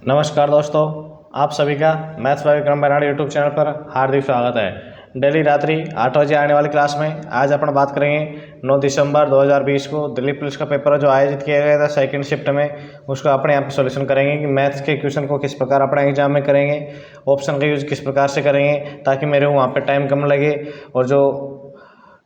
नमस्कार दोस्तों, आप सभी का maths by Vikram Benad YouTube channel पर हार्दिक स्वागत है। डेली रात्रि 8 बजे आने वाली क्लास में आज अपन बात करेंगे 9 दिसंबर 2020 को दिल्ली पुलिस का पेपर जो आयोजित किया गया था सेकंड शिफ्ट में, उसका अपने यहाँ पे सोल्यूशन करेंगे कि मैथ्स के क्वेश्चन को किस प्रकार अपने एग्जाम में करेंगे, ऑप्शन का यूज किस प्रकार से करेंगे ताकि मेरे वहाँ पर टाइम कम लगे और जो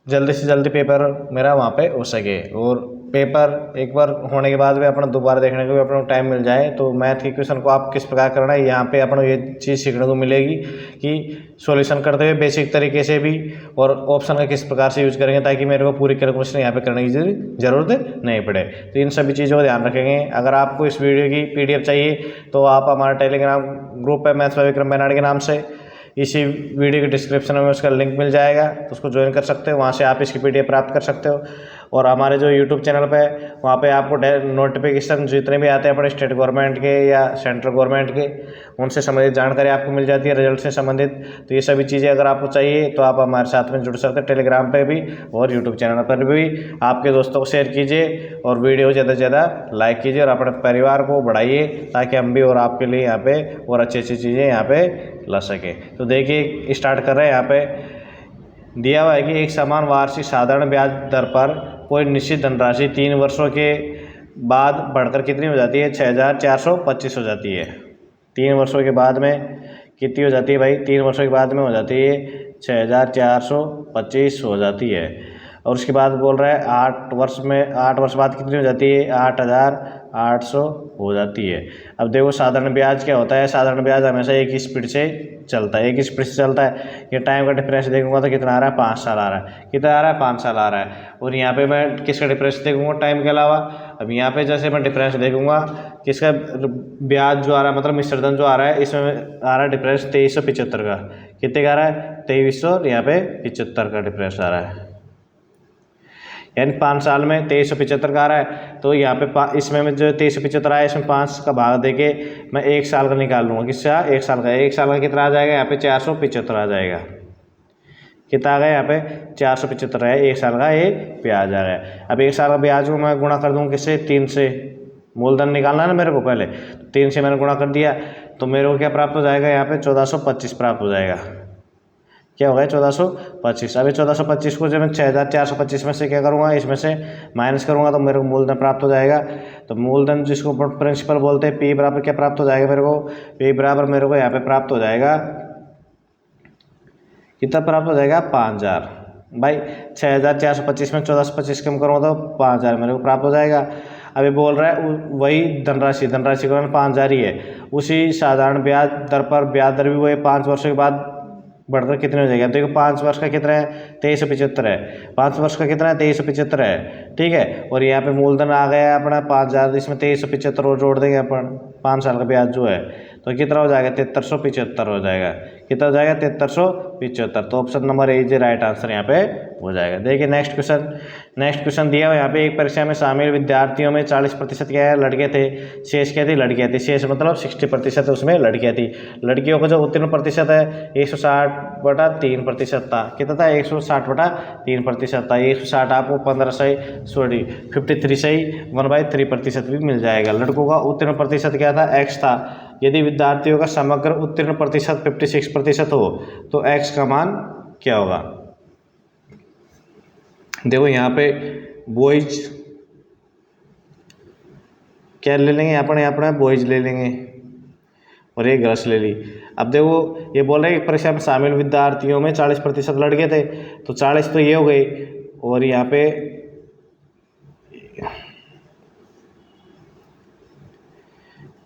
जल्दी से जल्दी पेपर मेरा वहाँ पे हो सके और पेपर एक बार होने के बाद भी अपना दोबारा देखने को भी अपना टाइम मिल जाए। तो मैथ के क्वेश्चन को आप किस प्रकार करना है यहाँ पे अपन ये चीज़ सीखने को मिलेगी कि सॉल्यूशन करते हुए बेसिक तरीके से भी और ऑप्शन का किस प्रकार से यूज करेंगे ताकि मेरे को पूरी कैलकुलेशन यहाँ पे करने की ज़रूरत नहीं पड़े। तो इन सभी चीज़ों का ध्यान रखेंगे। अगर आपको इस वीडियो की PDF चाहिए तो आप हमारा टेलीग्राम ग्रुप है मैथ्स बाय विक्रम बेनाड के नाम से, इसी वीडियो के डिस्क्रिप्शन में उसका लिंक मिल जाएगा, तो उसको ज्वाइन कर सकते हो, वहाँ से आप इसकी PDF प्राप्त कर सकते हो। और हमारे जो YouTube चैनल पे वहाँ पे आपको नोटिफिकेशन जितने भी आते हैं अपने स्टेट गवर्नमेंट के या सेंट्रल गवर्नमेंट के, उनसे संबंधित जानकारी आपको मिल जाती है, रिजल्ट से संबंधित। तो ये सभी चीज़ें अगर आपको चाहिए तो आप हमारे साथ में जुड़ सकते हैं टेलीग्राम पे भी और यूट्यूब चैनल पर भी। आपके दोस्तों को शेयर कीजिए और वीडियो ज़्यादा से ज़्यादा लाइक कीजिए और अपने परिवार को बढ़ाइए ताकि हम भी और आपके लिए यहाँ पे और अच्छी चीज़ें यहाँ पे ला सके। तो देखिए स्टार्ट कर रहे हैं। यहाँ पे दिया हुआ है कि एक समान वार्षिक साधारण ब्याज दर पर कोई निश्चित धनराशि 3 वर्षों के बाद बढ़कर कितनी हो जाती है? 6425 हो जाती है। 3 वर्षों के बाद में कितनी हो जाती है भाई? 3 वर्षों के बाद में हो जाती है 6425 हो जाती है। और उसके बाद बोल रहा है 8 वर्ष बाद कितनी हो जाती है? 8800 हो जाती है। अब देखो साधारण ब्याज क्या होता है? साधारण ब्याज हमेशा एक ही स्पीड से चलता है, एक ही स्पीड से चलता है। ये टाइम का डिफरेंस देखूंगा तो कितना आ रहा है? 5 साल आ रहा है। कितना आ रहा है? 5 साल आ रहा है। और यहाँ पे मैं किसका डिफरेंस देखूंगा टाइम के अलावा? अब यहाँ पे जैसे मैं डिफरेंस देखूंगा किसका ब्याज जो आ रहा है, मतलब मिश्रधन जो आ रहा है, इसमें आ रहा है डिफरेंस 2375 का। कितने का आ रहा है? 2300 और यहाँ पे 75 का डिफरेंस आ रहा है, यानी 5 साल में 2375 का आ रहा है। तो यहाँ पे इसमें जो 2375 आया इसमें 5 का भाग देके मैं 1 साल का निकाल लूँगा। किससे? 1 साल का। 1 साल का कितना आ जाएगा? यहाँ पे 475 आ जाएगा। कितना आ गया यहाँ पे? 475 है। 1 साल का ये ब्याज आ गया। अब 1 साल का ब्याज को मैं गुणा कर दूँ किससे? 3 से। मूलधन निकालना है ना मेरे को पहले, 3 से मैंने गुणा कर दिया तो मेरे को क्या प्राप्त हो जाएगा? यहाँ पे 1425 प्राप्त हो जाएगा। क्या हो गया? 1425। अभी 1425 को जब मैं 6425 में से क्या करूँगा? इसमें से माइनस करूँगा तो मेरे को मूलधन प्राप्त हो जाएगा। तो मूलधन जिसको प्रिंसिपल बोलते हैं, P बराबर क्या प्राप्त हो जाएगा मेरे को? P बराबर मेरे को यहाँ पे प्राप्त हो जाएगा, कितना प्राप्त हो जाएगा? 5000। भाई 6425 में 1425 कम करूँगा तो 5000 मेरे को प्राप्त हो जाएगा। अभी बोल रहा है वही धनराशि का 5000 ही है। उसी साधारण ब्याज दर पर ब्याज दर भी वही 5 वर्षों के बाद बढ़कर कितने हो जाएगा? देखो 5 वर्ष का कितना है? 2375 है। 5 वर्ष का कितना है? 2375 है। ठीक है। और यहाँ पे मूलधन आ गया अपना 5000, इसमें 2375 और जोड़ देंगे अपन। 5 साल का ब्याज जो है तो कितना हो जाएगा? 7375 हो जाएगा। कितना हो जाएगा? 7375। तो option number A is right answer यहाँ पे हो जाएगा। देखिए नेक्स्ट क्वेश्चन दिया हुआ यहाँ पे। एक परीक्षा में शामिल विद्यार्थियों में 40% क्या है? लड़के थे। शेष क्या थी? लड़कियाँ थी। शेष मतलब 60% उसमें लड़कियाँ थी। लड़कियों का जो उत्तीर्ण प्रतिशत है 160/3% था। कितना था? 160/3% था। 160 आपको 53 से ही 1/3% भी मिल जाएगा। लड़कों का उत्तीर्ण प्रतिशत क्या था? X था। यदि विद्यार्थियों का समग्र उत्तीर्ण प्रतिशत 56% हो तो X का मान क्या होगा? देखो यहाँ पे बॉयज क्या ले लेंगे? अपने बॉयज ले लेंगे और ये गर्ल्स ले ली। अब देखो ये बोल रहे हैं परीक्षा में शामिल विद्यार्थियों में 40% लड़के थे, तो 40 तो ये हो गई और यहाँ पे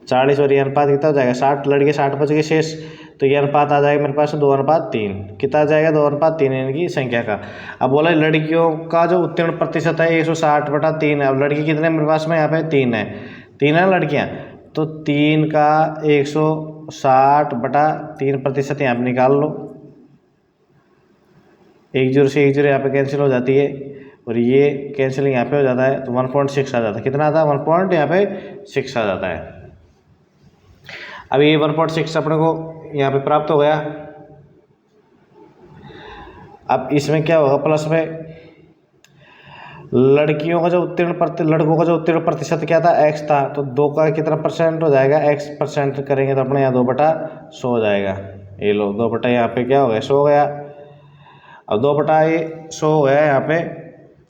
40 और ये अनुपात कितना हो जाएगा? 60 लड़के 60 बच गए शेष, तो ये अनुपात आ जाएगा मेरे पास 2:3। कितना आ जाएगा? 2:3 इनकी संख्या का। अब बोला लड़कियों का जो उत्तीर्ण प्रतिशत है 160/3 है। अब लड़की कितने मेरे पास में? यहाँ पे 3 है। 3 है लड़कियाँ, तो 3 का 160/3% यहाँ पे निकाल लो। 1 0 से 1 0 यहाँ पे कैंसिल हो जाती है और ये कैंसिलिंग यहाँ पे हो जाता है तो 1.6 आ जाता है। कितना आता है? 1.6 आ जाता है। अभी ये 1.6 अपने को यहाँ पे प्राप्त हो गया। अब इसमें क्या होगा? प्लस में लड़कियों का जो लड़कों का जो उत्तीर्ण प्रतिशत क्या था, x था, तो 2 का कितना परसेंट हो जाएगा, x परसेंट करेंगे तो अपने यहाँ 2/100 हो जाएगा। ये लो 2 यहाँ पे क्या हो गया, 100 हो गया। अब 2/100 हो गया यहाँ पे,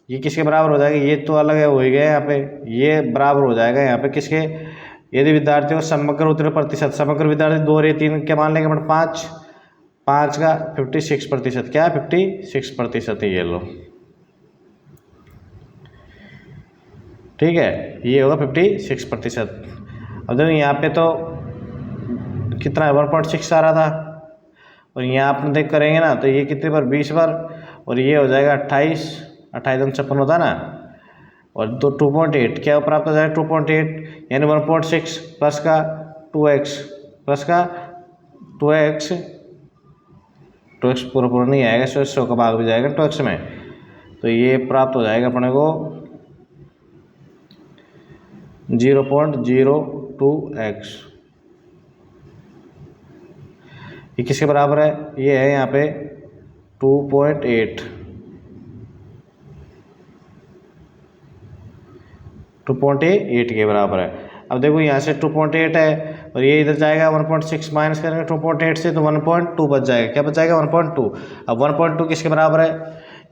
ये किसके बराबर हो जाएगा, ये तो अलग है हो ही गया यहाँ पे, ये बराबर हो जाएगा यहाँ पे किसके, यदि विद्यार्थियों का समग्र उत्तीर्ण प्रतिशत, समग्र विद्यार्थी 2 और 3 क्या मान लेंगे अपन, 5 का 56%, क्या 56% है, ये लो ठीक है, ये होगा 56%। अब देखो यहाँ पे तो कितना है, 1.6 आ रहा था, और यहाँ अपन देख करेंगे ना तो ये कितने पर, 20 पर, और ये हो जाएगा 28 56 होता ना, और तो 2.8 क्या प्राप्त हो जाएगा, 2.8 यानी 1.6 प्लस का 2x प्लस का 2x पूरा नहीं आएगा, 100 का भाग भी जाएगा 2x में, तो ये प्राप्त हो जाएगा अपने को 0.02x। ये किसके बराबर है, ये है यहाँ पे 2.8 के बराबर है। अब देखो यहाँ से 2.8 है और ये इधर जाएगा 1.6 माइनस करेंगे 2.8 से तो 1.2 बच जाएगा, क्या बच जाएगा 1.2। अब 1.2 किसके बराबर है,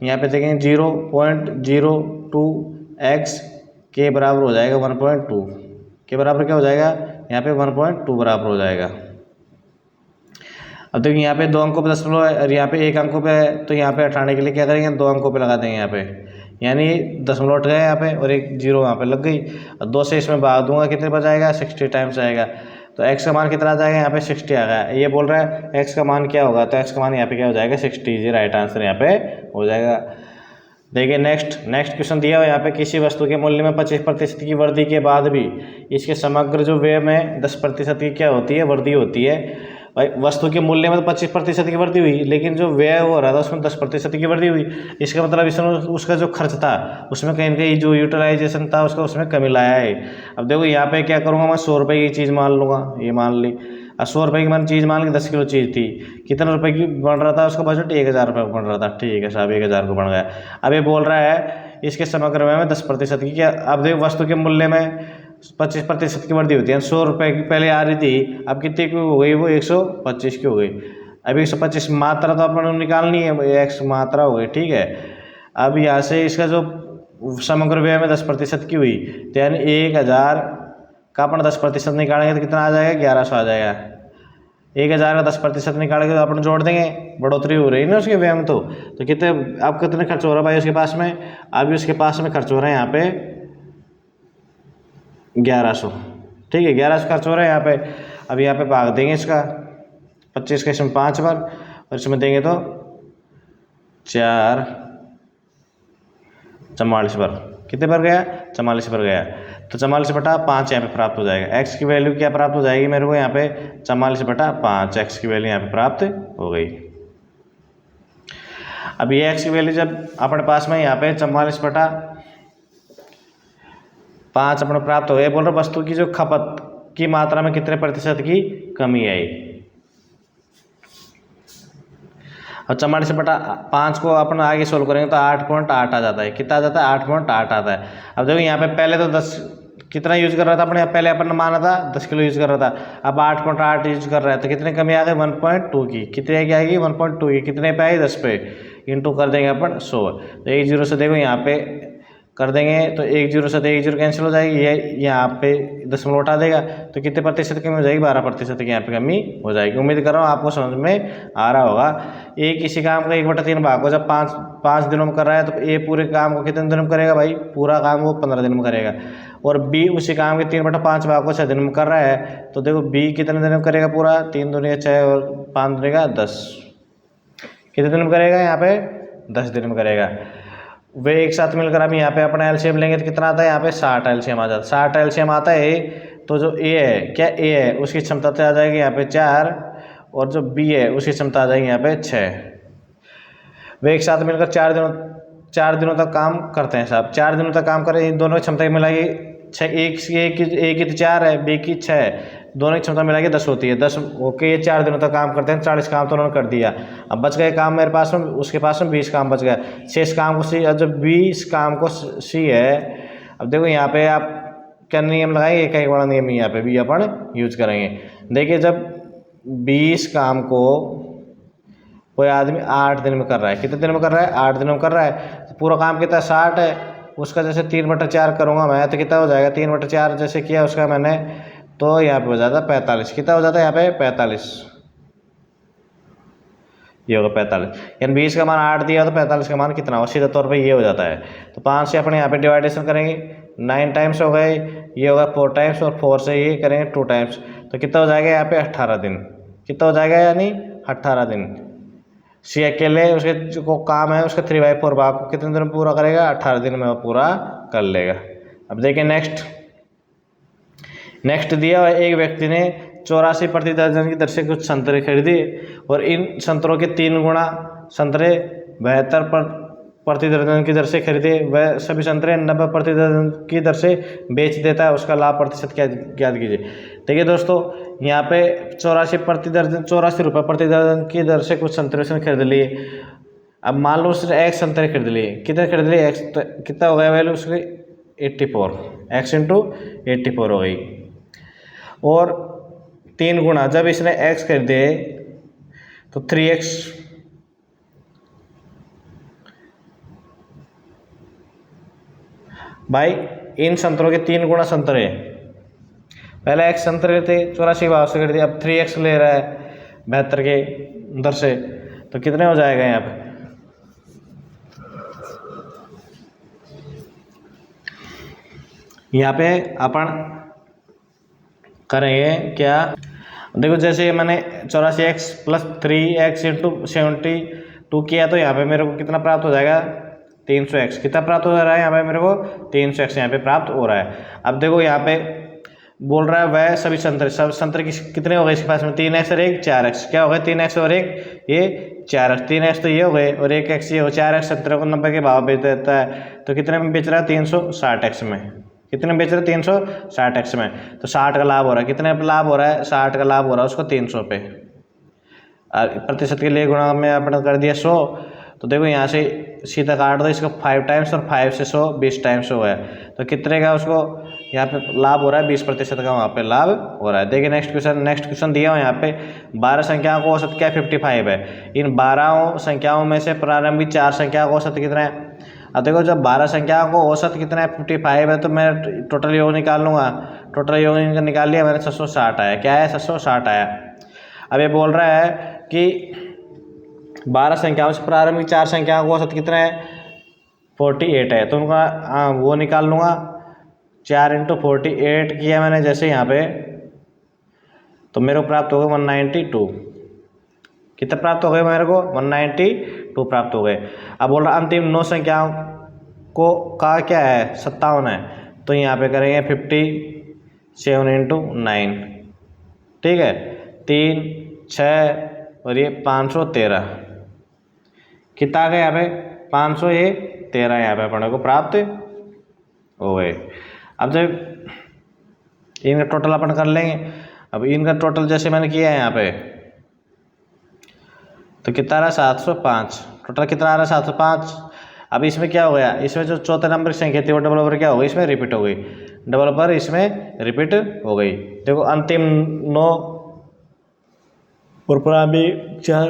यहाँ पे देखेंगे 0.02x के बराबर हो जाएगा 1.2 के बराबर क्या हो जाएगा, यहाँ पे 1.2 बराबर हो जाएगा। अब देखिए यहाँ पे 2 अंकों पे 10 है और यहाँ पे 1 अंकों पे है, तो यहाँ पे हटाने के लिए क्या करेंगे, 2 अंकों पे लगा देंगे यहाँ पे, यानी 10 हट गए यहाँ पे और 1 0 यहाँ पे लग गई, और 2 से इसमें भाग दूंगा कितने पर जाएगा, 60 टाइम्स आएगा, तो x का मान कितना आ जाएगा, यहाँ पे 60 आ गया। ये बोल रहा है x का मान क्या होगा, तो x का मान यहाँ पे क्या हो जाएगा 60, ये राइट आंसर यहाँ पे हो जाएगा। देखिए नेक्स्ट क्वेश्चन दिया हुआ यहाँ पे, किसी वस्तु के मूल्य में 25% की वृद्धि के बाद भी इसके समग्र जो व्यय में 10% की क्या होती है, वृद्धि होती है। भाई वस्तु के मूल्य में तो 25% की वृद्धि हुई, लेकिन जो व्यय हो रहा था उसमें 10% की वृद्धि हुई, इसका मतलब इसमें उसका जो खर्च था उसमें कहीं ना कहीं जो यूटिलाइजेशन था उसका उसमें कमी लाया है। अब देखो यहाँ पे क्या करूँगा मैं, 100 रुपये की चीज़ मान लूँगा, ये मान ली, अब 100 रुपये की मैंने चीज़ मान ली, 10 किलो चीज़ थी, कितने रुपए की बन रहा था उसका बजट, 1000 रुपये बन रहा था, ठीक है साहब 1000 को बन गया। अब ये बोल रहा है इसके समग्र व्यय में 10% की क्या, अब देखो वस्तु के मूल्य में 25% की वृद्धि होती है, 100 रुपये की पहले आ रही थी, अब कितने की हो गई, वो 125 की हो गई। अब 125 मात्रा तो अपन निकालनी है, x मात्रा हो गई, ठीक है। अब यहाँ से इसका जो समग्र व्यय में 10% की हुई, तो यानी 1000 का अपन 10% निकालेंगे तो कितना आ जाएगा, 1100 आ जाएगा। 1000 का 10% निकालेंगे तो अपन जोड़ देंगे, बढ़ोतरी हो रही है ना उसके व्यय में, तो कितने अब कितने खर्च हो रहा है भाई उसके पास में, अभी उसके पास में खर्च हो रहा है यहाँ पे 1100, ठीक है 1100 खर्च हो रहा है यहाँ पे। अब यहाँ पे भाग देंगे इसका 25 का, इसमें 5 बार और इसमें देंगे तो 4 44 बार, कितने बार गया, 44 बार गया, तो 44/5 यहाँ पे प्राप्त हो जाएगा। x की वैल्यू क्या प्राप्त हो जाएगी मेरे को यहाँ पे, 44/5 x की वैल्यू यहाँ पे प्राप्त हो गई। अब ये x की वैल्यू जब अपने पास में यहाँ पे 44/5 अपने प्राप्त हो गए, बोल रहे वस्तु की जो खपत की मात्रा में कितने प्रतिशत की कमी आई। और 44/5 को अपन आगे सोल्व करेंगे तो 8.8 आ जाता है, कितना आ जाता है 8.8 आता है। अब देखो यहाँ पे पहले तो 10 कितना यूज कर रहा था अपने, पहले अपन ने माना था 10 किलो यूज कर रहा था, अब 8.8 यूज कर रहा है, तो कितने कमी आ गई 1.2 की, कितने की आएगी 1.2 की, कितने पे आई 10 पे, इंटू कर देंगे अपन 100, तो 1 0 से देखो यहाँ पे कर देंगे तो 1 0 से 1 0 कैंसिल हो जाएगी, ये यहाँ पे 10 उठा देगा, तो कितने प्रतिशत कमी हो जाएगी 12% की यहाँ पे कमी हो जाएगी। उम्मीद कर रहा हूँ आपको समझ में आ रहा होगा। ए किसी काम का 1/3 भाग को जब 5 दिनों में कर रहा है तो ए पूरे काम को कितने दिनों में करेगा भाई, पूरा काम वो 15 दिन में करेगा, और बी उसी काम के 3/5 भाग को 6 दिन में कर रहा है, तो देखो बी कितने दिन में करेगा पूरा, 3 दूनी 6 और 5 दूनी 10, कितने दिन में करेगा यहाँ पे 10 दिन में करेगा। वे एक साथ मिलकर हम यहाँ पे अपना एलसीएम लेंगे तो कितना आता है यहाँ पे 60 एलसीएम आ जाता है। 60 एलसीएम आता है, तो जो ए है क्या ए है उसकी क्षमता तो आ जाएगी यहाँ पे 4, और जो बी है उसकी क्षमता आ जाएगी यहाँ पे 6। वे एक साथ मिलकर 4 दिनों तक काम करते हैं साहब, 4 दिनों तक काम करें, इन दोनों की क्षमता मिलाएगी 6, एक की तो 4 है, बी की 6 है, दोनों की क्षमता मिला के 10 होती है। 10 ओके, ये 4 दिनों तक काम करते हैं, 40 काम तो उन्होंने कर दिया। अब बच गए काम मेरे पास में, उसके पास में 20 काम बच गया। 6 काम को सी, जब 20 काम को सी है, अब देखो यहाँ पे आप क्या नियम लगाएंगे, एक एक बड़ा नियम यहाँ पे भी अपन यूज करेंगे। देखिए जब 20 काम को कोई आदमी 8 दिन में कर रहा है, कितने दिन में कर रहा है, 8 दिन में कर रहा है, तो पूरा काम कितना 60 है, उसका जैसे 3/4 करूँगा मैं तो कितना हो जाएगा, 3/4 जैसे किया उसका मैंने, तो यहाँ पे हो जाता है 45। कितना हो जाता है यहाँ पे 45, ये होगा 45। यानी 20 का मान 8 दिया तो 45 का मान कितना होगा, सीधा तौर पे ये हो जाता है। तो 5 से अपने यहाँ पे डिवाइडेशन करेंगे, 9 टाइम्स हो गए, ये होगा 4 टाइम्स, और 4 से ये करेंगे 2 टाइम्स, तो कितना हो जाएगा यहाँ पे 18 दिन। कितना हो जाएगा यानी 18 दिन। सी अकेले उसके जो काम है उसका 3/4 भाग को कितने दिन में पूरा करेगा, 18 दिन में वो पूरा कर लेगा। अब देखिए नेक्स्ट दिया हुआ एक व्यक्ति ने 84 प्रति दर्जन की दर से कुछ संतरे खरीदे और इन संतरों के 3 गुना संतरे 72 प्रति दर्जन की दर से खरीदे। वह सभी संतरे 90 प्रति दर्जन की दर से बेच देता है, उसका लाभ प्रतिशत क्या ज्ञात कीजिए। देखिए दोस्तों यहाँ पे 84 रुपये प्रति दर्जन की दर से कुछ संतरे उसने खरीद लिए। अब मान लो उसने x संतरे खरीद लिए, कितने खरीद लिए, x कितना हो गया वैल्यू उसकी 84, x इंटू 84 हो गई। और 3 गुना जब इसने x खरीदे तो 3x, भाई इन संतरों के 3 गुना संतरे, पहले x संतरे थे 84 भाव से खरीदे, अब 3x ले रहा है 72 के दर से, तो कितने हो जाएगा यहाँ पे, यहाँ पे अपन करेंगे क्या, देखो जैसे मैंने 84x प्लस 3x इंटू 72 किया तो यहाँ पे मेरे को कितना प्राप्त हो जाएगा, 300x। कितना प्राप्त हो रहा है यहाँ पे मेरे को, 300x यहाँ पे प्राप्त हो रहा है। अब देखो यहाँ पे बोल रहा है वह सभी संतरे, सब संतरे कितने हो गए इसके पास में, 3x और 1 4x, क्या हो गया 3x और 1 ये 4x, 3x तो ये हो गए और 1x ये हो, 4x संतरे को 90 के भाव बेच देता है, तो कितने में बेच रहा है 360x में, कितने बेच रहे हैं 360x में, तो 60 का लाभ हो रहा है, कितने पे लाभ हो रहा है 60 का लाभ हो रहा है उसको 300 पे, और प्रतिशत के लिए गुणा में आपने कर दिया 100, तो देखो यहाँ से सीधा काट दो इसको 5 टाइम्स और 5 से 100 20 टाइम्स हो गया, तो कितने का उसको यहाँ पे लाभ हो रहा है 20% का वहाँ पे लाभ हो रहा है। देखिए नेक्स्ट क्वेश्चन दिया हो यहाँ पे 12 संख्याओं को औसत क्या 55 है, इन 12 संख्याओं में से प्रारंभिक 4 संख्याओं को औसत कितना है। अब देखो जब 12 संख्याओं को औसत कितना है 55 है, तो मैं टोटल योग निकाल लूँगा, टोटल योग निकाल लिया मैंने 760 आया, क्या है 760 आया। अब ये बोल रहा है कि 12 संख्याओं से प्रारंभिक 4 संख्याओं को औसत कितना है 48 है, तो उनका वो निकाल लूँगा, 4 इंटू 48 किया मैंने जैसे यहाँ पे, तो मेरे को प्राप्त हो गए 192, कितना प्राप्त हो गए मेरे को 192 प्राप्त हो गए। अब बोल रहा अंतिम 9 संख्याओं को का क्या है 57 है, तो यहाँ पे करेंगे 57 इंटू 9, ठीक है 3 6 और ये 513, कितना आ गया यहाँ पे 513 यहाँ पे अपने को प्राप्त हो गए। अब जब इनका टोटल अपन कर लेंगे, अब इनका टोटल जैसे मैंने किया है यहाँ पे, तो कितना आ रहा है 705, टोटल कितना आ रहा है 705। अब इसमें क्या हो गया, इसमें जो चौथे नंबर की संख्या थी वो डबल पर क्या हो गई, इसमें रिपीट हो गई, डबल पर इसमें रिपीट हो गई। देखो अंतिम 9 और प्रारंभिक 4,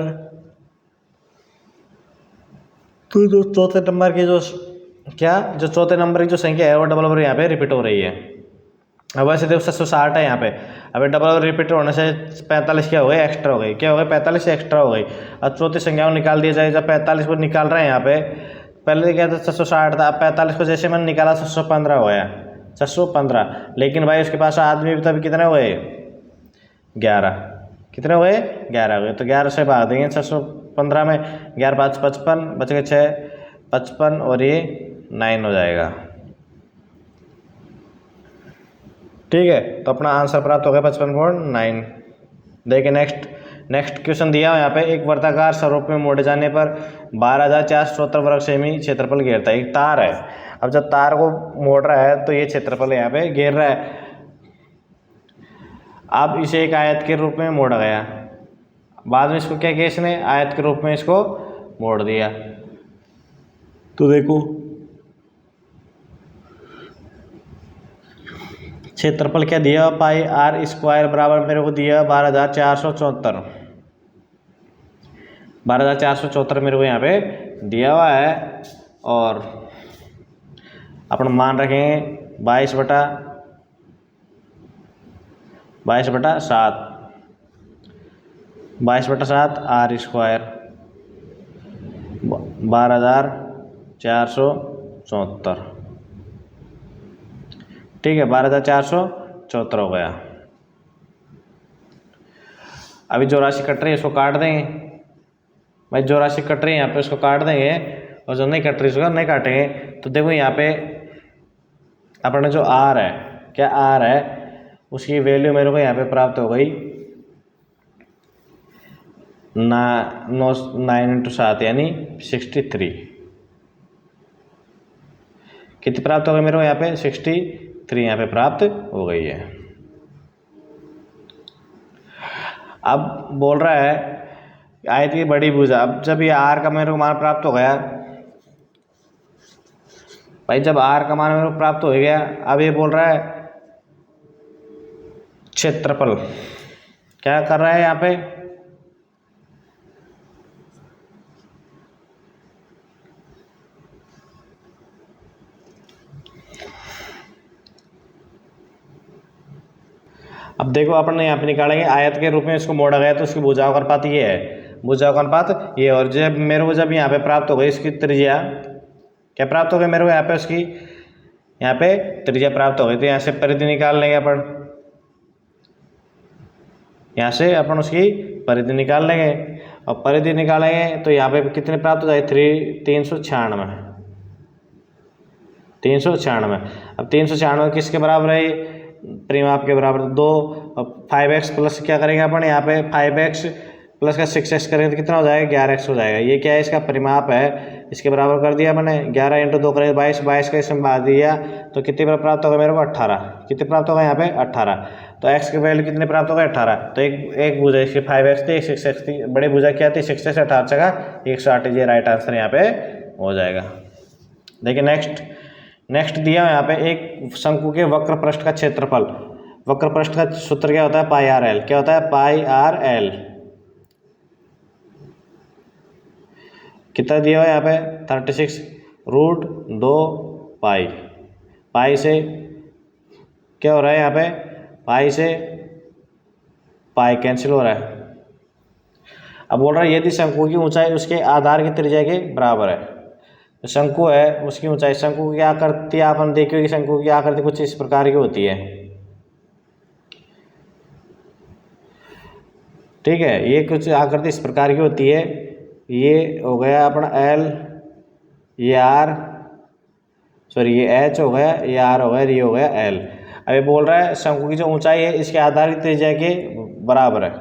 तो जो चौथे नंबर की जो चौथे नंबर की जो संख्या है वो डबल पर यहाँ पे रिपीट हो रही है। अब वैसे देखो 760 है यहाँ पे, अब डबल रिपीट होने से 45 क्या हो गए एक्स्ट्रा हो गई, क्या हो गए 45 एक्स्ट्रा हो गई। अब चौथी संख्या को निकाल दिया जाए, जब 45 को निकाल रहे हैं यहाँ पे, पहले क्या था 760 था, अब 45 को जैसे मैंने निकाला 715 हो गया, 715। लेकिन भाई उसके पास आदमी भी तभी कितने हो गए 11, कितने हो गए 11 हो गए, तो 11 से भाग देंगे 715 में, 11 5 55, बच गए 6 55 और ये 9 हो जाएगा, ठीक है। तो अपना आंसर प्राप्त हो गया 55.9। देखिए नेक्स्ट क्वेश्चन दिया है यहाँ पे, एक वर्ताकार स्वरूप में मोड़े जाने पर 12,470 वर्ग सेमी क्षेत्रफल घेरता है। एक तार है, अब जब तार को मोड़ रहा है तो ये क्षेत्रफल यहाँ पे घेर रहा है। अब इसे एक आयत के रूप में मोड़ा गया, बाद में इसको क्या किया, इसने आयत के रूप में इसको मोड़ दिया। तो देखो क्षेत्रफल क्या दिया, पाई आर स्क्वायर बराबर मेरे को दिया 12,474। 12,474 मेरे को यहाँ पे दिया हुआ है, और अपन मान रखेंगे 22/7 22/7 आर स्क्वायर 12,474। ठीक है, 12,474 हो गया। अभी जो राशि कट रही है इसको काट देंगे भाई, जो राशि कट रही है यहाँ पे उसको काट देंगे, और जो नहीं कट रही उसको नहीं काटेंगे। तो देखो यहाँ पे अपने जो आर है, क्या आर है, उसकी वैल्यू मेरे को यहाँ पे प्राप्त हो गई 9 × 7 यानी 63। कितनी प्राप्त हो गई मेरे को यहाँ पे, 63 यहाँ पे प्राप्त हो गई है। अब बोल रहा है आयत की बड़ी भुजा। अब जब ये आर का मेरे को मान प्राप्त हो गया भाई, जब आर का मान मेरे को प्राप्त हो गया, अब ये बोल रहा है क्षेत्रफल क्या कर रहा है यहाँ पे, अब देखो अपन यहाँ पे निकालेंगे आयत के रूप में इसको मोड़ा गया, तो उसकी भुजाओं का अनुपात ये है, भुजाओं का अनुपात ये। और जब मेरे को जब यहाँ पे प्राप्त हो गई इसकी त्रिज्या, क्या प्राप्त हो गई मेरे को यहाँ पे, उसकी यहाँ पे त्रिज्या प्राप्त हो गई, तो यहाँ से परिधि निकाल लेंगे अपन, यहाँ से अपन उसकी परिधि निकाल लेंगे, और परिधि निकालेंगे तो यहाँ पे कितने प्राप्त हो जाए, 396। 396। अब 396 किसके बराबर है, परिमाप के बराबर 2। अब 5x प्लस क्या करेंगे अपन, यहाँ पे 5x प्लस का 6x करेंगे तो कितना हो जाएगा, 11x हो जाएगा। ये क्या है, इसका परिमाप है, इसके बराबर कर दिया मैंने, 11 × 2 करेंगे 22, 22 का इसमें बांध दिया तो कितने पर प्राप्त होगा मेरे को, 18। कितने प्राप्त होगा यहाँ पे, 18। तो x की वैल्यू कितने प्राप्त होगा, 18। तो एक भुजा इसकी 5x थी, 6x थी, बड़ी भुजा क्या थी, 6 से 18 जगह 108। ये राइट आंसर यहाँ पे हो जाएगा। देखिए नेक्स्ट दिया यहाँ पे एक शंकु के वक्र पृष्ठ का क्षेत्रफल। वक्र पृष्ठ का सूत्र क्या होता है, पाई आर एल। क्या होता है, पाई आर एल। कितना दिया हुआ है यहाँ पे, 36√2 पाई। पाई से क्या हो रहा है यहाँ पे, पाई से पाई कैंसिल हो रहा है। अब बोल रहा है यदि शंकु की ऊंचाई उसके आधार की त्रिज्या के बराबर है, तो शंकु है उसकी ऊंचाई, शंकु की आकृति आपने देखी होगी, शंकु की आकृति कुछ इस प्रकार की होती है। ठीक है, ये कुछ आकृति इस प्रकार की होती है। ये हो गया अपना एल, ये आर, सॉरी ये एच हो गया, ये आर हो गया, ये हो गया एल। अब ये बोल रहा है शंकु की जो ऊंचाई है इसके आधार की त्रिज्या के बराबर है।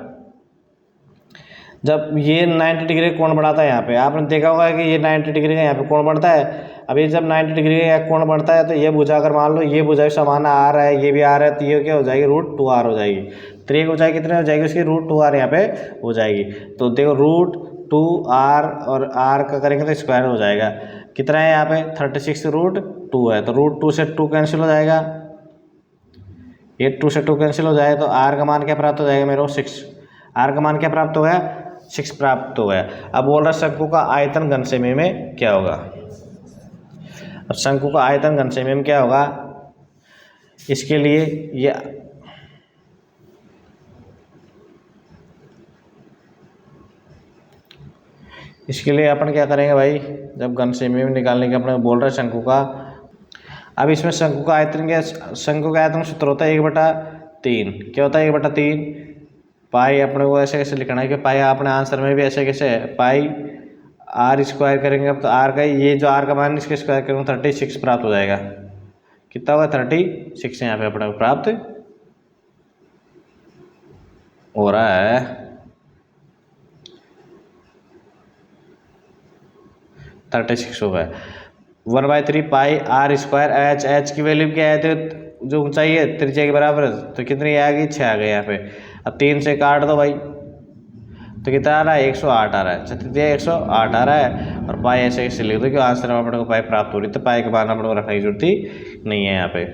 जब ये 90 डिग्री कोण बढ़ाता है, यहाँ पे आपने देखा होगा कि ये 90 डिग्री का यहाँ पे कोण बढ़ता है। अब ये जब 90 डिग्री का कोण बढ़ता है तो ये भुजा अगर मान लो ये भुजा समान आ रहा है, ये भी आ रहा है, तो ये क्या हो जाएगी, √2r हो जाएगी। तो ये ऊंचाई कितनी हो जाएगी उसकी, √2r यहाँ पे हो जाएगी। तो देखो √2r और r का करेंगे तो स्क्वायर हो जाएगा। कितना है यहाँ पे, 36√2 है, तो √2 से 2 कैंसिल हो जाएगा, ये 2 से 2 कैंसिल हो जाए तो r का मान क्या प्राप्त हो जाएगा मेरे को, 6। r का मान क्या प्राप्त हो गया, 6 प्राप्त हो गया। अब बोल रहा शंकु का आयतन घन सेमी में क्या होगा। अब शंकु का आयतन घन सेमी में क्या होगा, इसके लिए ये इसके लिए अपन क्या करेंगे भाई, जब घन सेमी में निकालने के अपने बोल रहा है शंकु का। अब इसमें शंकु का आयतन सूत्र होता है 1/3। क्या होता है, 1/3 पाई। अपने को ऐसे कैसे लिखना है कि पाई अपने आंसर में भी ऐसे कैसे है, पाई आर स्क्वायर करेंगे। अब तो आर का ये जो आर का मान इसके स्क्वायर करेंगे 36 प्राप्त हो जाएगा। कितना होगा, 36 यहाँ पे अपने को प्राप्त हो रहा है। 36 हो गया। 1/3 पाई आर स्क्वायर एच। एच की वैल्यू क्या है, तो जो ऊंचाई है त्रिज्या के बराबर है, तो कितनी आ गई, 6 आ गई यहाँ पे। अब 3 से काट दो भाई, तो कितना आ रहा है, 108 आ रहा है। 108 आ रहा है, और पाई ऐसे ऐसे लिख दो कि आंसर में अपने को पाई प्राप्त हो रही, तो पाई के मान अपने को रखने की जरूरत ही नहीं है यहाँ पे।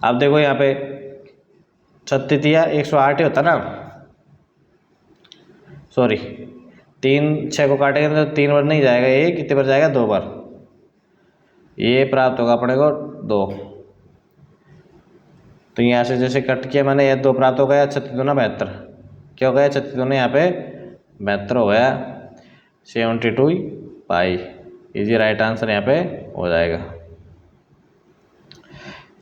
अब देखो यहाँ पे 108 ही होता ना, सॉरी 3 6 को काटेंगे तो 3 बार नहीं जाएगा, ये कितने बार जाएगा, 2 बार। ये प्राप्त होगा अपने को 2। तो यहाँ से जैसे कट किया मैंने, ये 2 प्राप्त हो गया, 36 दूना 72। क्या हो गया, 36 दूना यहाँ पे 72 हो गया, 72 पाई। इजी राइट आंसर यहाँ पे हो जाएगा।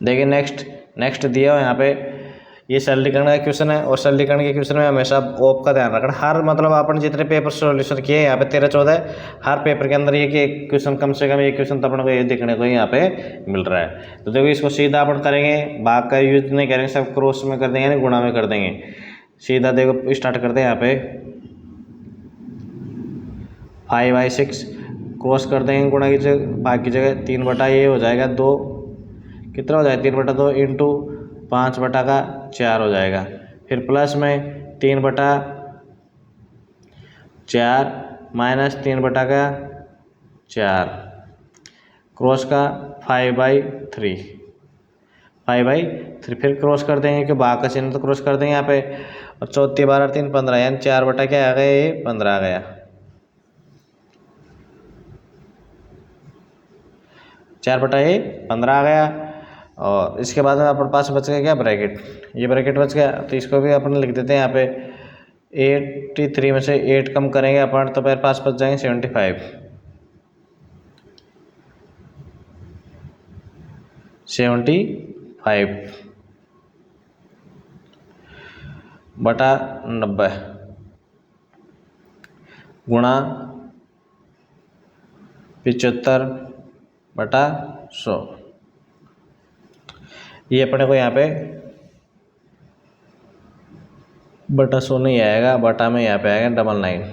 देखिए नेक्स्ट दिया हो यहाँ पे, ये सरलीकरण का क्वेश्चन है, और सरलीकरण के क्वेश्चन में हमेशा ऑप का ध्यान रखना। हर मतलब अपन जितने पेपर सोल्यूशन किए यहाँ पे 13-14, हर पेपर के अंदर ये कि एक क्वेश्चन कम से कम एक क्वेश्चन तो अपन को ये देखने को यहाँ पे मिल रहा है। तो देखो इसको सीधा अपन करेंगे, भाग का यूज नहीं करेंगे, सब क्रॉस में कर देंगे, गुणा में कर देंगे। सीधा देखो स्टार्ट करते हैं यहाँ पे 5/6 क्रॉस कर देंगे, गुणा की जगह भाग की जगह 3 बटा ये हो जाएगा 2, कितना हो जाएगा 3 बटा 2 इंटू 5 बटा का 4 हो जाएगा। फिर प्लस में 3 बटा 4 माइनस 3 बटा का 4 क्रॉस का 5/3 फिर क्रॉस कर देंगे कि भाग का चिन्ह तो क्रॉस कर देंगे यहाँ पे, और 4 12 3 15 यानी 4 बटा क्या आ गया, ये 15 आ गया। 4 बटा ये 15 आ गया। और इसके बाद में अपने पास बच गया क्या, ब्रैकेट, ये ब्रैकेट बच गया, तो इसको भी अपन लिख देते हैं यहाँ पे 83 में से 8 कम करेंगे अपन, तो मेरे पास बच जाएंगे 75 बटा 90 गुणा 75 बटा 100। ये अपने को यहाँ पे बटा 100 नहीं आएगा, बटा में यहाँ पे आएगा 99।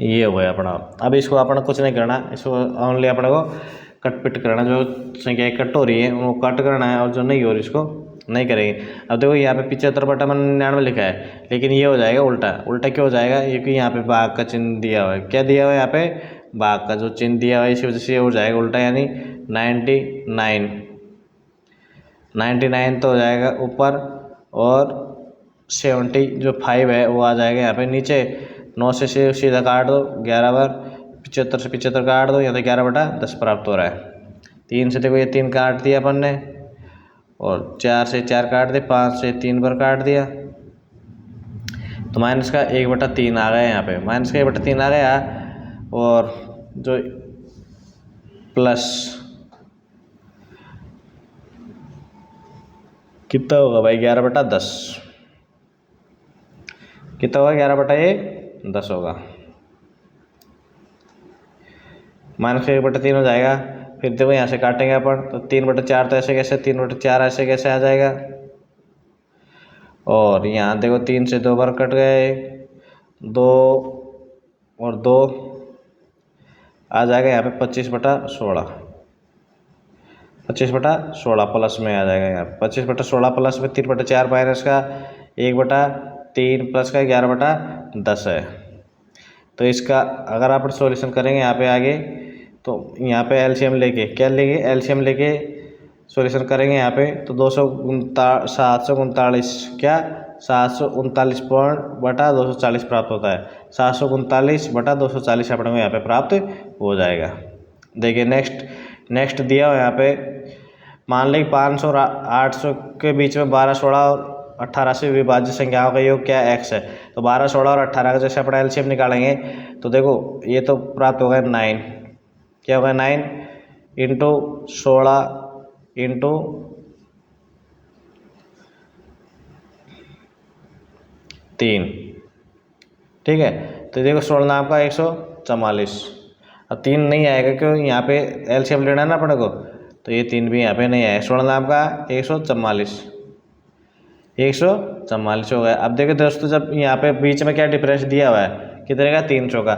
ये हो गया अपना। अब इसको अपना कुछ नहीं करना, इसको ओनली अपने को कट पिट करना, जो संख्या कट हो रही है वो कट करना है, और जो नहीं हो रही इसको नहीं करेंगे। अब देखो यहाँ पे 75 बटा 99 लिखा है, लेकिन ये हो जाएगा उल्टा। उल्टा क्यों हो जाएगा, क्योंकि यहाँ पे भाग का चिन्ह दिया हुआ है। क्या दिया हुआ है यहाँ पे, भाग का जो चिन्ह दिया हुआ है, इसी वजह से ये हो जाएगा उल्टा, यानी 99 तो हो जाएगा ऊपर, और 70 जो 5 है वो आ जाएगा यहाँ पे नीचे। 9 से सीधा काट दो, 11 बार 75 से 75 काट दो, यहाँ तो 11 बटा 10 प्राप्त हो रहा है। 3 से देखो ये 3 काट दिया अपन ने, और 4 से 4 काट दिए, 5 से 3 बार काट दिया, तो माइनस का 1/3 आ गया यहाँ पे, माइनस का 1/3 आ गया। और जो प्लस कितना होगा भाई, 11/10 कितना होगा, 11/10 होगा, माइनस का 1/3 हो जाएगा। फिर देखो यहाँ से काटेंगे अपन, तो 3/4 तो ऐसे कैसे, 3/4 ऐसे कैसे आ जाएगा। और यहाँ देखो 3 से 2 बार कट गए, 2 और 2 आ जाएगा यहाँ पे 25/16, 25/16 प्लस में आ जाएगा यहाँ पे 25/16 प्लस में 3/4 माइनस का 1/3 प्लस का 11/10 है। तो इसका अगर आप सॉल्यूशन करेंगे यहाँ पे आगे, तो यहाँ पे एलसीएम लेके क्या लेंगे, एलसीएम लेके सॉल्यूशन करेंगे यहाँ पे, तो 739 क्या 739/240 प्राप्त होता है। 739/240 अपने को यहाँ पे प्राप्त हो जाएगा। देखिए नेक्स्ट दिया हो यहाँ पे, मान लें 500 और 800 के बीच में 12, 16 और 18 से विभाज्य संख्याओं का योग क्या x है। तो 12, 16 और 18 का जैसे अपना एलसीएम निकालेंगे, तो देखो ये तो प्राप्त होगा 9, क्या होगा 9 इंटू 16 इंटू 3, ठीक है। तो देखो 16 नाम का 144, अब 3 नहीं आएगा क्यों, यहाँ पे एलसीएम लेना है ना अपने को, तो ये 3 भी यहाँ पे नहीं आएगा। 16 नाम का 144, 144 हो गया। अब देखिए दोस्तों, जब यहाँ पे बीच में क्या डिफरेंस दिया हुआ है, कितने का, 300 का,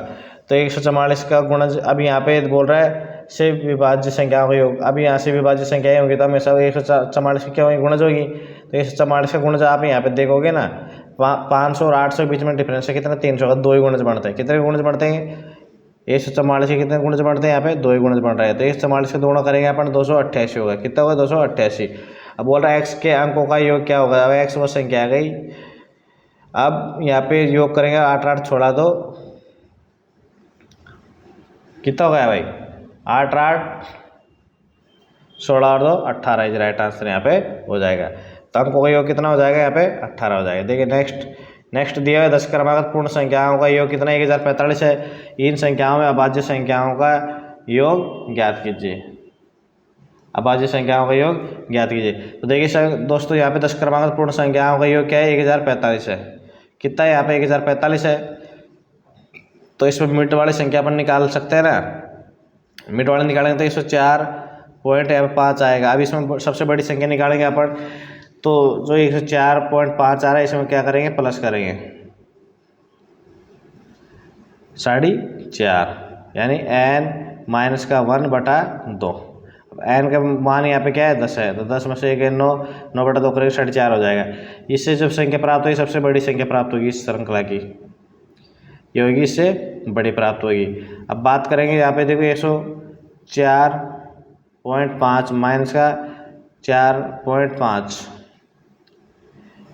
तो 144 का गुणज, अब यहाँ पे बोल रहा है से विभाज्य संख्याओं का योग। अब यहाँ से विभाज्य संख्याएं होंगी तो हमेशा 144 की क्या होगी, गुणज होगी। तो 144 का गुणज आप यहाँ पे देखोगे ना, 500 और 800 के बीच में डिफरेंस है कितना, 300 का, 2 ही गुणज बढ़ते हैं। कितने गुणज बढ़ते हैं, 144 के कितने गुणज बढ़ते हैं, यहाँ पे 2 ही गुणज बढ़ रहे हैं। तो 144 के दोनों करेंगे अपन, 288 होगा। कितना होगा, 288। अब बोल रहा है एक्स के अंकों का योग क्या होगा, अब एक्स वो संख्या आ गई। अब यहाँ पे योग करेंगे, 8 8 छोड़ा दो, कितना हो गया भाई, 8 8 16 और 2 18, इज राइट आंसर यहाँ पे हो जाएगा। तो अंकों का योग कितना हो जाएगा, यहाँ पे 18 हो जाएगा। देखिए नेक्स्ट दिया हुआ 10 क्रमागत पूर्ण संख्याओं का योग कितना, 1045 है। इन संख्याओं में अभाज्य संख्याओं का योग ज्ञात कीजिए। अभाज्य संख्याओं का योग ज्ञात कीजिए। तो देखिए दोस्तों, यहाँ पे 10 क्रमागत पूर्ण संख्याओं का योग क्या है, 1045 है। कितना है यहाँ पे, 1045 है। तो इसमें मिड वाली संख्या अपन निकाल सकते हैं ना, मिड वाले निकालेंगे तो 104.5 आएगा। अब इसमें सबसे बड़ी संख्या निकालेंगे अपन, तो जो 104.5 आ रहा है, इसमें क्या करेंगे, प्लस करेंगे 4.5, यानी n-1/2। अब n का मान यहाँ पे क्या है, 10 है। तो 10 में से 9 9/2 करेंगे, 4.5 हो जाएगा। इससे जब संख्या प्राप्त होगी, सबसे बड़ी संख्या प्राप्त होगी इस श्रृंखला की, ये होगी इससे बड़ी प्राप्त होगी। अब बात करेंगे यहाँ पे, देखो 104.5 माइनस का 4.5,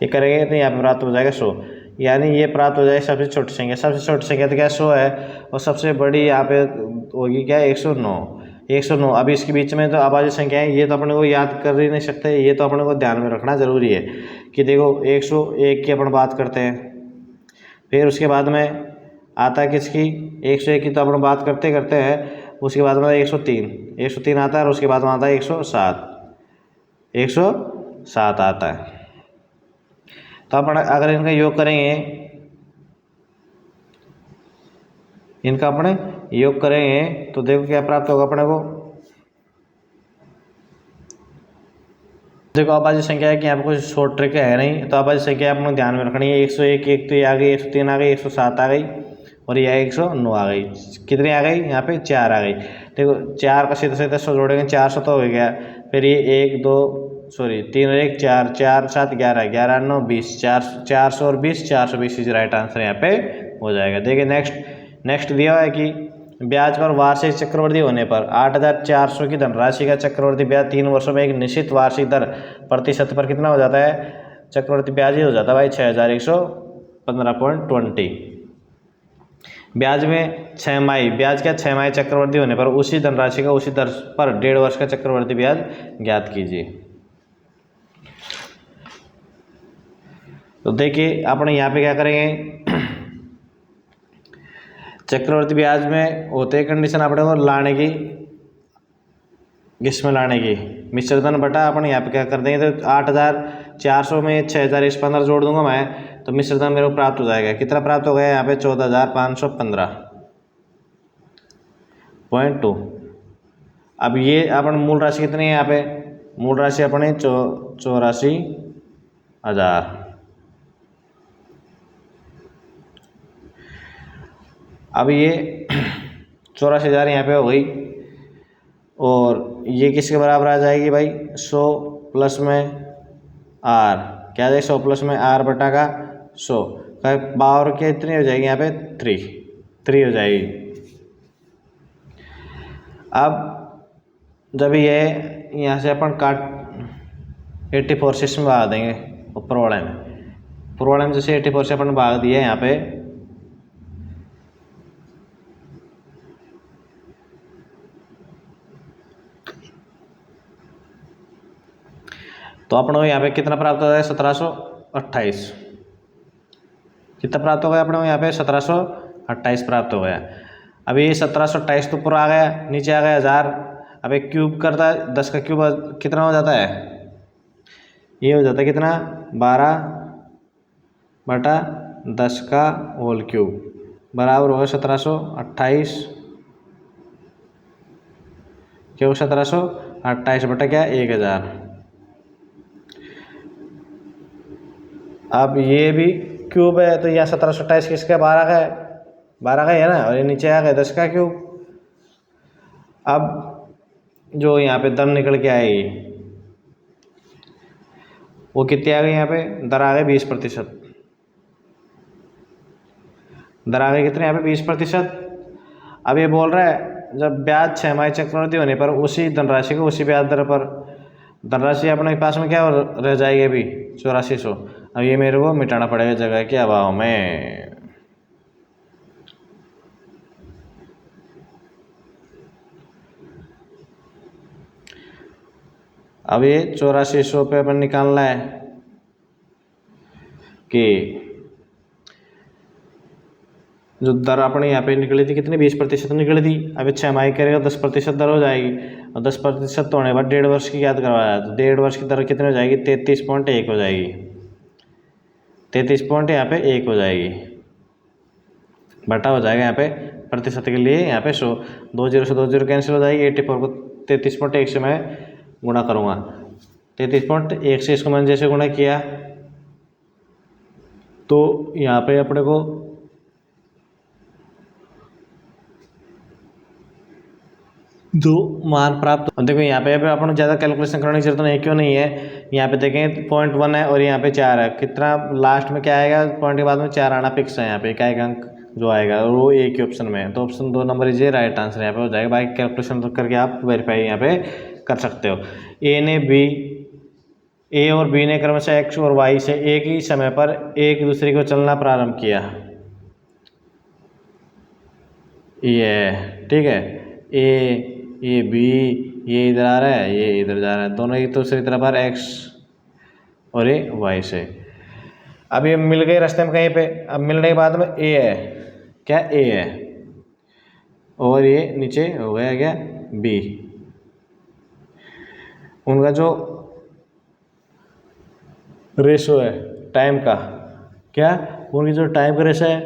ये करेंगे तो यहाँ पे प्राप्त हो जाएगा 100, यानी ये प्राप्त हो जाएगी सबसे छोटी संख्या। सबसे छोटी संख्या तो क्या 100 है, और सबसे बड़ी यहाँ पे होगी क्या, 109। अब इसके बीच में तो अभाज्य संख्या है, ये तो अपने को याद कर ही नहीं सकते, ये तो अपने को ध्यान में रखना जरूरी है कि देखो 101 की अपन बात करते हैं, फिर उसके बाद में आता है किसकी, 101 की तो अपन बात करते करते हैं, उसके बाद में 103 आता है, और उसके बाद में आता है 107 आता है। तो अपन अगर इनका योग करेंगे, तो देखो क्या प्राप्त होगा अपने को। देखो अभाज्य संख्या है कि यहाँ पे कुछ शॉर्ट ट्रिक है नहीं, तो अभाज्य संख्या अपने ध्यान में रखनी है। 101 एक तो ये आ गई, 103 आ गई, 107 आ गई, और यह 109 आ गई। कितनी आ गई, यहाँ पे 4 आ गई। देखो 4 का सीधा 100 जोड़ेंगे, 400 तो हो गया। फिर ये 3 और 1 4, 4 7 11, 11 9 20, 400 और 20, 420 इज राइट आंसर यहाँ पे हो जाएगा। देखिए नेक्स्ट दिया हुआ है कि ब्याज पर वार्षिक चक्रवृद्धि होने पर 8,400 की धनराशि का चक्रवृद्धि ब्याज 3 वर्षों में एक निश्चित वार्षिक दर प्रतिशत पर कितना हो जाता है, चक्रवृद्धि ब्याज ही हो जाता है भाई 6,115.20। ब्याज में 6 माही, ब्याज क्या 6 माही चक्रवृद्धि होने पर उसी धनराशि का उसी दर पर 1.5 वर्ष का चक्रवृद्धि ब्याज ज्ञात कीजिए। तो देखिए अपने यहाँ पे क्या करेंगे, चक्रवृद्धि ब्याज में होते कंडीशन अपने को लाने की, किसमें लाने की, मिश्र धन बटा अपन यहाँ पे क्या कर देंगे, तो 8,400 में 6,115 जोड़ दूंगा मैं, तो मिश्र धन मेरे को प्राप्त हो जाएगा। कितना प्राप्त हो गया यहाँ पे, 14,515.2। अब ये अपन मूल राशि कितनी है, यहाँ पे मूल राशि अपने 84,000। अब ये 84,000 यहाँ पे हो गई, और ये किसके बराबर आ जाएगी भाई, 100 प्लस में आर, क्या आ जाएगी 100 प्लस में आर बटा का 100 का पावर कितनी हो जाएगी, यहाँ पे 3 हो जाएगी। अब जब ये यहाँ से अपन काट 84 से इसमें भाग देंगे, ऊपर वाले में जैसे 84 से अपन भाग दिए यहाँ पे, तो अपन को यहाँ पे कितना प्राप्त हो गया, 1728। कितना प्राप्त हो गया अपने को यहाँ पे, 1728 प्राप्त हो गया। अभी ये 1728 तो पूरा आ गया, नीचे आ गया 1000। अब एक क्यूब करता है, 10 का क्यूब कितना हो जाता है, ये हो जाता है कितना, 12/10 का होल क्यूब बराबर होगा 1728, क्यों 1728 बटा क्या 1000। अब ये भी क्यूब है तो यहाँ 1728 किसका 12 का है, 12 का ही है ना, और ये नीचे आ गया 10 का क्यूब। अब जो यहाँ पे दर निकल के आएगी वो कितनी आ गई, यहाँ पे दर आ गई 20%। दर आ गई कितने यहाँ पे 20%। अब ये बोल रहा है जब ब्याज 6 माही चक्रवृद्धि होने पर उसी धनराशि को उसी ब्याज दर पर, धनराशि अपने पास में क्या रह जाएगी अभी 8400। अब ये मेरे को मिटाना पड़ेगा जगह के अभाव में। अब ये 8400 पे अपन निकालना है कि जो दर अपने यहाँ पे निकली थी कितनी 20% निकली थी। अब 6 माही करेगा 10% दर हो जाएगी, और 10% होने के बाद 1.5 वर्ष की याद करवाया तो 1.5 वर्ष की दर कितनी हो जाएगी 33.1 हो जाएगी, 33 पॉइंट यहाँ पे 1 हो जाएगी, बटा हो जाएगा यहाँ पे प्रतिशत के लिए यहाँ पे 100, 20 से 20 कैंसिल हो जाएगी। 84 को 33.1 से मैं गुणा करूँगा, 33.1 से इसको मैंने जैसे गुणा किया तो यहाँ पे अपने को जो मान प्राप्त। देखो यहाँ पे अपन ज़्यादा कैलकुलेशन करने की जरूरत नहीं, क्यों नहीं है, यहाँ पे देखें 0.1 है और यहाँ पे 4 है, कितना लास्ट में क्या आएगा, पॉइंट के बाद में 4 आना फिक्स है यहाँ पे, इकाई अंक जो आएगा वो एक ही ऑप्शन में है, तो option 2 number is right answer यहाँ पे हो जाएगा। बाकी कैलकुलेशन करके आप वेरीफाई यहाँ पे कर सकते हो। ए और बी ने क्रमशः एक्स और वाई से एक ही समय पर एक दूसरे को चलना प्रारंभ किया, ये ठीक है, ये बी, ये इधर आ रहा है, ये इधर जा रहा है, दोनों एक दूसरी तरफ पर एक्स और ये वाई से। अब ये मिल गए रास्ते में कहीं पे, अब मिलने के बाद में ए है, क्या ए है, और ये नीचे हो गया क्या बी। उनका जो रेशो है टाइम का, क्या उनकी जो टाइम का रेशो है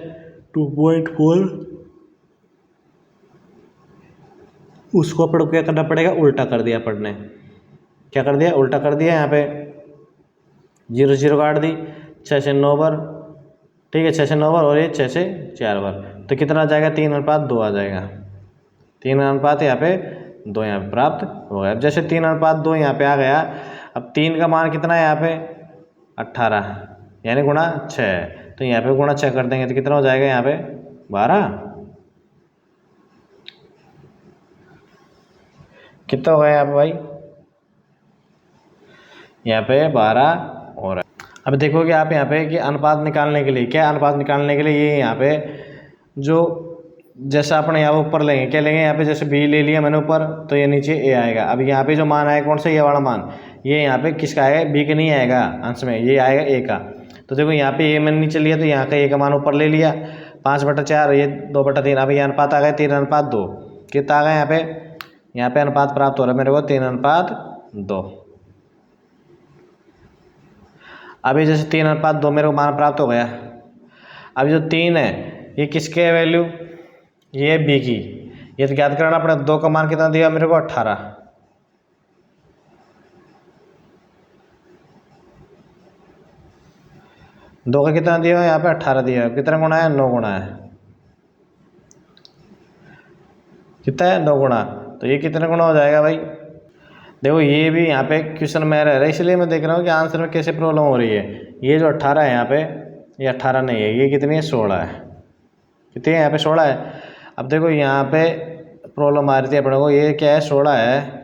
2.4, उसको अपन को क्या करना पड़ेगा, उल्टा कर दिया अपन ने, क्या कर दिया उल्टा कर दिया, यहाँ पे 0 0 काट दी, 6 से 9 बार, ठीक है 6 से 9 बार, और ये 6 से 4 बार, तो कितना आ जाएगा 3:2 आ जाएगा, 3:2 यहाँ पे 2 यहाँ पे प्राप्त हो गया। अब जैसे 3:2 यहाँ पे आ गया, अब 3 का मान कितना है यहाँ पे 18 यानी गुणा 6, तो यहाँ पे गुणा 6 कर देंगे तो कितना हो जाएगा यहाँ पे 12, कितना हो गया यहाँ पे भाई, यहाँ पे 12 और है। अब देखोगे आप यहाँ पे कि अनुपात निकालने के लिए, क्या अनुपात निकालने के लिए ये यहाँ पे जो जैसा अपने यहाँ ऊपर लेंगे, क्या लेंगे यहाँ पे, जैसे बी ले लिया मैंने ऊपर तो ये नीचे ए आएगा। अब यहाँ पे जो मान आएगा कौन सा, ये वाला मान, ये यहाँ पे किसका आएगा, बी का नहीं आएगा अंश में, ये आएगा ए का। तो देखो यहाँ पे ए मैंने नीचे लिया तो यहाँ का ए का मान ऊपर ले लिया, 5/4, ये 2/3। अब ये अनुपात आ गया 3:2, कितना आ गया यहाँ पे अनुपात प्राप्त हो रहा है मेरे को 3:2। अभी जैसे 3:2 मेरे को मान प्राप्त हो गया। अब जो 3 है ये किसके है वैल्यू, ये बी की, ये तो ज्ञात करना अपने 2 का मान कितना दिया मेरे को 18, दो का कितना दिया है यहाँ पे 18 दिया है, कितना गुणा है 9 गुणा है, कितना है 9 गुणा, तो ये कितने गुणा हो जाएगा भाई। देखो ये भी यहाँ पे क्वेश्चन में रह रहा है, इसलिए मैं देख रहा हूँ कि आंसर में कैसे प्रॉब्लम हो रही है। ये जो 18 है यहाँ पे, ये 18 नहीं है, ये कितनी है 16 है, कितनी है यहाँ पे 16 है। अब देखो यहाँ पे प्रॉब्लम आ रही थी अपने को, ये क्या है 16 है,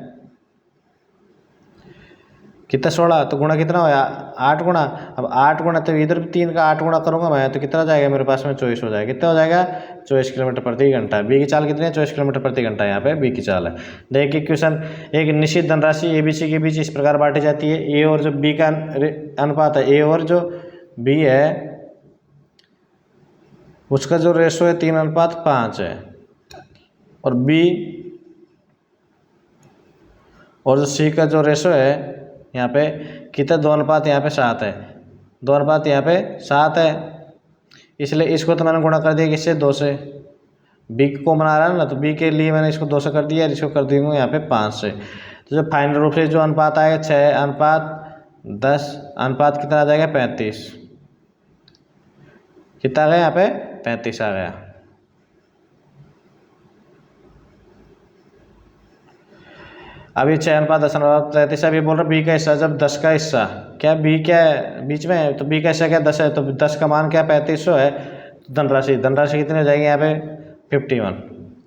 कितना 16, तो गुणा कितना होया 8 गुणा। अब 8 गुणा तो इधर भी 3 का 8 गुणा करूँगा मैं तो कितना जाएगा मेरे पास में 24 हो जाएगा, कितना हो जाएगा 24 किलोमीटर प्रति घंटा। बी की चाल कितनी है 24 किलोमीटर प्रति घंटा, यहाँ पे बी की चाल है। देखिए क्वेश्चन, एक निश्चित धनराशि ए बी सी के बीच इस प्रकार बांटी जाती है, ए और जो बी का अनुपात है, ए और जो बी है उसका जो रेशो है 3:5 है, और बी और जो सी का जो रेशो है यहाँ पे कितना 2:7 यहाँ पे 7 है, 2:7 यहाँ पे 7 है, इसलिए इसको तो मैंने गुणा कर दिया किससे 2 से, बी को बना रहा है ना, तो बी के लिए मैंने इसको 2 से कर दिया, इसको कर दूँगा यहाँ पे 5 से। तो जो फाइनल रूप से जो अनुपात आएगा 6:10 अनुपात कितना आ जाएगा 35, कितना आ गया यहाँ पे 35 आ गया। अभी 6:10 अभी बोल रहा बी का हिस्सा जब 10 का हिस्सा, क्या बी क्या है बीच में है, तो बी का हिस्सा क्या 10 है, तो 10 का मान क्या 3500 है। धनराशि कितनी हो जाएगी यहाँ पे 51।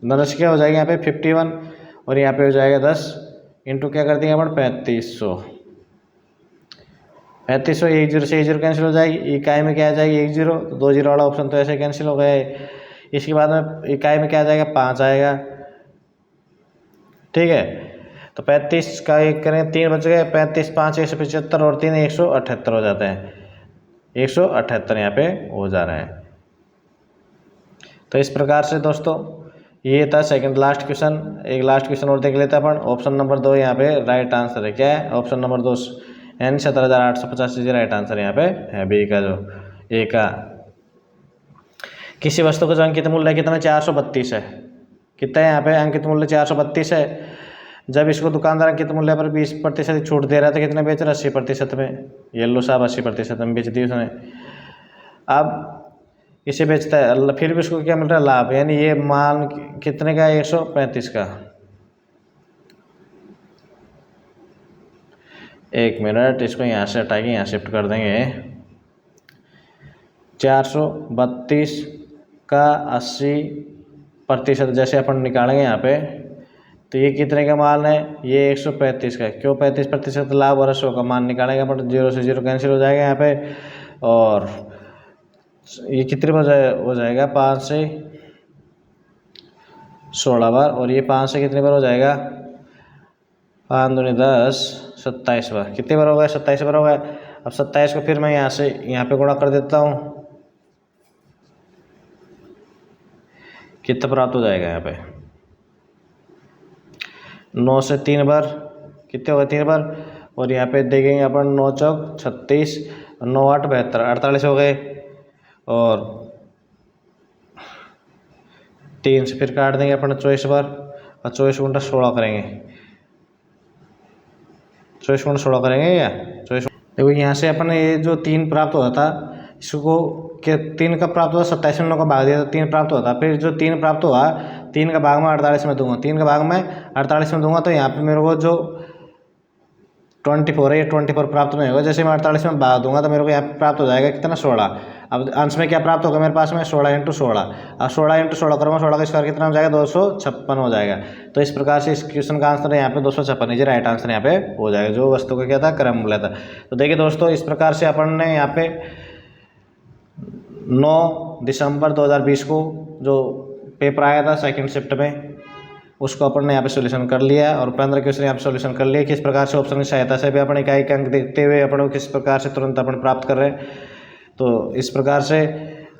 धनराशि क्या हो जाएगी यहाँ पे 51 और यहाँ पे हो जाएगा 10 इंटू क्या कर देंगे अपन 3500। 3500 एक जीरो से एक जीरो कैंसिल हो जाएगी, इकाई में क्या आ जाएगी 1 जीरो, तो 2 जीरो वाला ऑप्शन तो ऐसे कैंसिल हो गया है। इसके बाद में इकाई में क्या आ जाएगा 5 आएगा, ठीक है। तो 35 का एक करें 3 बच गए, 35 5 175 और 3 178 हो जाते हैं, 178 यहाँ पे हो जा रहे हैं। तो इस प्रकार से दोस्तों ये था सेकंड लास्ट क्वेश्चन। एक लास्ट क्वेश्चन और देख लेते हैं अपन। ऑप्शन नंबर 2 यहाँ पे राइट आंसर है, क्या है ऑप्शन नंबर 2 यानी 17,885 राइट आंसर यहाँ पे है बी का, जो ए का। किसी वस्तु का जो अंकित मूल्य कितना 432 है, कितना है यहाँ पे अंकित मूल्य 432 है। जब इसको दुकानदार अंकित मूल्य पर 20% छूट दे रहा था, कितने बेच रहा 80% में, येलो साहब 80% में बेच दी उसने। अब इसे बेचता है, फिर भी उसको क्या मिल रहा है लाभ, यानी ये मान कितने का 135 का। एक मिनट, इसको यहाँ से हटा के यहाँ शिफ्ट कर देंगे। 432 का 80% जैसे अपन निकालेंगे यहाँ पे, तो ये कितने का मान है, ये 135 का। क्यों 35% लाभ और 100 का मान निकालेंगे अपन, 0 से 0 कैंसिल हो जाएगा यहाँ पे। और ये कितने बार हो जाएगा 5 से 16 बार, और ये 5 से कितने बार हो जाएगा 5 दूनी 10 27 बार। कितने बार हो गया 27 बार हो गया। अब 27 को फिर मैं यहाँ से यहाँ पे गुणा कर देता हूँ, कितना प्राप्त हो जाएगा यहाँ पे 9 से 3 बार, कितने हो गए 3 बार। और यहाँ पे देखेंगे अपन 9 चौक 36, 9 8 72 48 हो गए। और 3 से फिर काट देंगे अपन 24 बार, और 24 गुणा 16 करेंगे, 24 गुणा 16 करेंगे या 24। देखो यहाँ से अपन ये जो 3 प्राप्त हुआ था, इसको के 3 का प्राप्त हुआ 27 में 9 का भाग दिया तो 3 प्राप्त हुआ था। फिर जो 3 प्राप्त हुआ 3 का भाग में 48 में दूंगा, 3 का भाग में 48 में दूंगा, तो यहाँ पे मेरे को जो 24 है ये 24 प्राप्त नहीं होगा। जैसे मैं 48 में भाग दूंगा तो मेरे को यहाँ पे प्राप्त हो जाएगा कितना 16। अब अंश में क्या प्राप्त होगा मेरे पास में 16 × 16। अब 16 × 16 करूँगा, 16 का स्क्वायर कितना हो जाएगा 256 हो जाएगा। तो इस प्रकार से इस क्वेश्चन का आंसर यहाँ पे 256 ये राइट आंसर यहाँ पे हो जाएगा, जो वस्तु का क्या था क्रम मूल्य था। तो देखिए दोस्तों इस प्रकार से अपन ने यहाँ पे 9 दिसंबर 2020 को जो पेपर आया था सेकंड शिफ्ट में, उसको अपन ने यहाँ पे सोल्यूशन कर लिया और 15 क्वेश्चन यहाँ पे सोल्यूशन कर लिए। किस प्रकार से ऑप्शन की सहायता से भी अपन इकाई के अंक देखते हुए अपन किस प्रकार से तुरंत अपन प्राप्त कर रहे हैं। तो इस प्रकार से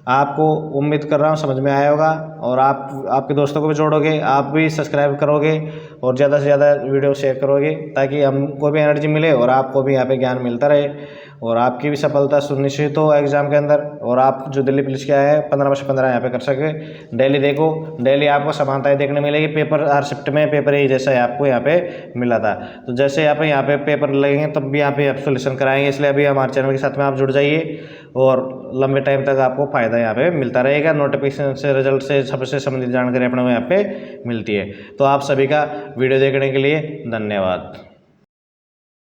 आपको उम्मीद कर रहा हूँ समझ में आया होगा, और आप आपके दोस्तों को भी जोड़ोगे, आप भी सब्सक्राइब करोगे और ज़्यादा से ज़्यादा वीडियो शेयर करोगे, ताकि हमको भी एनर्जी मिले और आपको भी यहाँ पे ज्ञान मिलता रहे और आपकी भी सफलता सुनिश्चित हो एग्जाम के अंदर। और आप जो दिल्ली पुलिस के आए हैं 15 में से 15 यहाँ पे कर सके। डेली देखो, डेली आपको समानताएं देखने मिलेगी। पेपर हर शिफ्ट में पेपर ही जैसा आपको यहाँ पे मिला था, तो जैसे यहाँ पे पेपर लगेंगे तब भी यहाँ पे आप सोल्यूशन कराएंगे। इसलिए अभी हमारे चैनल के साथ में आप जुड़ जाइए और लंबे टाइम तक आपको फ़ायदा यहाँ पे मिलता रहेगा। नोटिफिकेशन से, रिजल्ट से, सबसे संबंधित जानकारी अपने को यहाँ पे मिलती है। तो आप सभी का वीडियो देखने के लिए धन्यवाद।